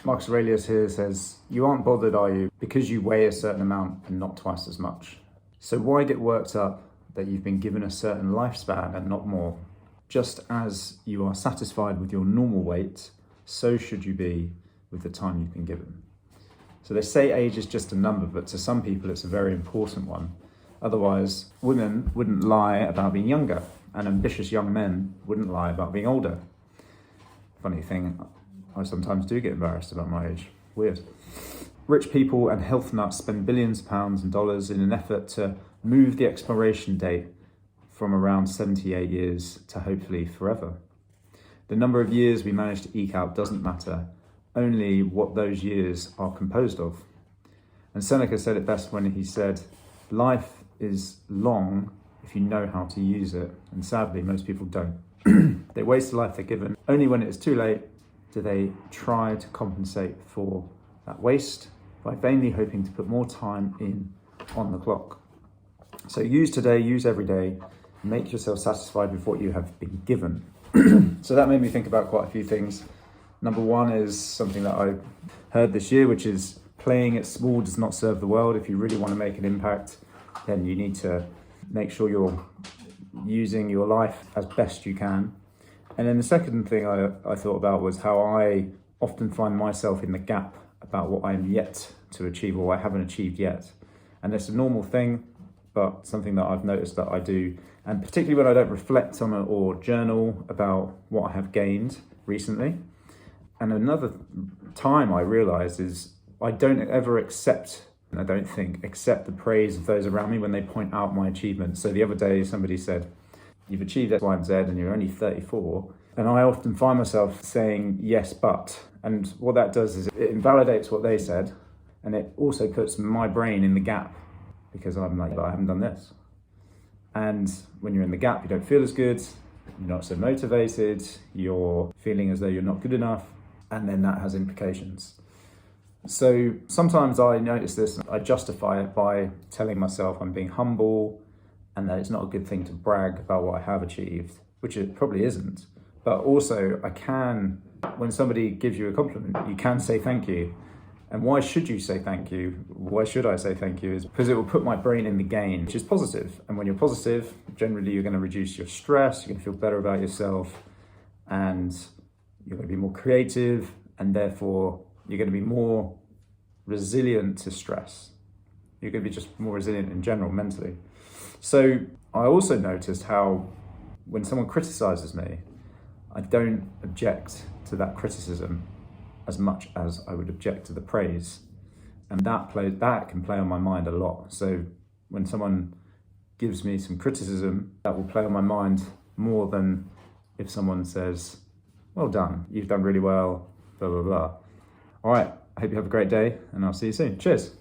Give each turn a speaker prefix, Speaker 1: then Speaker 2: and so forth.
Speaker 1: Marcus Aurelius here says, "You aren't bothered, are you, because you weigh a certain amount and not twice as much? So why get worked up that you've been given a certain lifespan and not more? Just as you are satisfied with your normal weight, so should you be with the time you've been given." So they say age is just a number, but to some people it's a very important one. Otherwise, women wouldn't lie about being younger, and ambitious young men wouldn't lie about being older. Funny thing, I sometimes do get embarrassed about my age. Weird. Rich people and health nuts spend billions of pounds and dollars in an effort to move the expiration date from around 78 years to hopefully forever. The number of years we manage to eke out doesn't matter, only what those years are composed of. And Seneca said it best when he said, "Life is long if you know how to use it." And sadly, most people don't. They waste the life they're given. Only when it is too late do they try to compensate for that waste by vainly hoping to put more time in on the clock. So use today, use every day, make yourself satisfied with what you have been given. So that made me think about quite a few things. Number one is something that I heard this year, which is playing it small does not serve the world. If you really want to make an impact, then you need to make sure you're using your life as best you can. And then the second thing I thought about was how I often find myself in the gap about what I am yet to achieve or I haven't achieved yet. And it's a normal thing, but something that I've noticed that I do. And particularly when I don't reflect on it or journal about what I have gained recently. And another time I realized is I don't ever accept the praise of those around me when they point out my achievements. So the other day somebody said, "You've achieved X, Y, and Z and you're only 34. And I often find myself saying, "Yes, but." And what that does is it invalidates what they said. And it also puts my brain in the gap because I'm like, "I haven't done this." And when you're in the gap, you don't feel as good. You're not so motivated. You're feeling as though you're not good enough. And then that has implications. So sometimes I notice this, I justify it by telling myself I'm being humble and that it's not a good thing to brag about what I have achieved, which it probably isn't. But also I can, when somebody gives you a compliment, you can say thank you. And why should you say thank you? Why should I say thank you? Is because it will put my brain in the game, which is positive. And when you're positive, generally you're going to reduce your stress, you're going to feel better about yourself, and you're going to be more creative, and therefore you're going to be more resilient to stress. You're going to be just more resilient in general mentally. So I also noticed how when someone criticizes me, I don't object to that criticism as much as I would object to the praise. And that can play on my mind a lot. So when someone gives me some criticism, that will play on my mind more than if someone says, "Well done, you've done really well, blah, blah, blah." All right, I hope you have a great day and I'll see you soon. Cheers.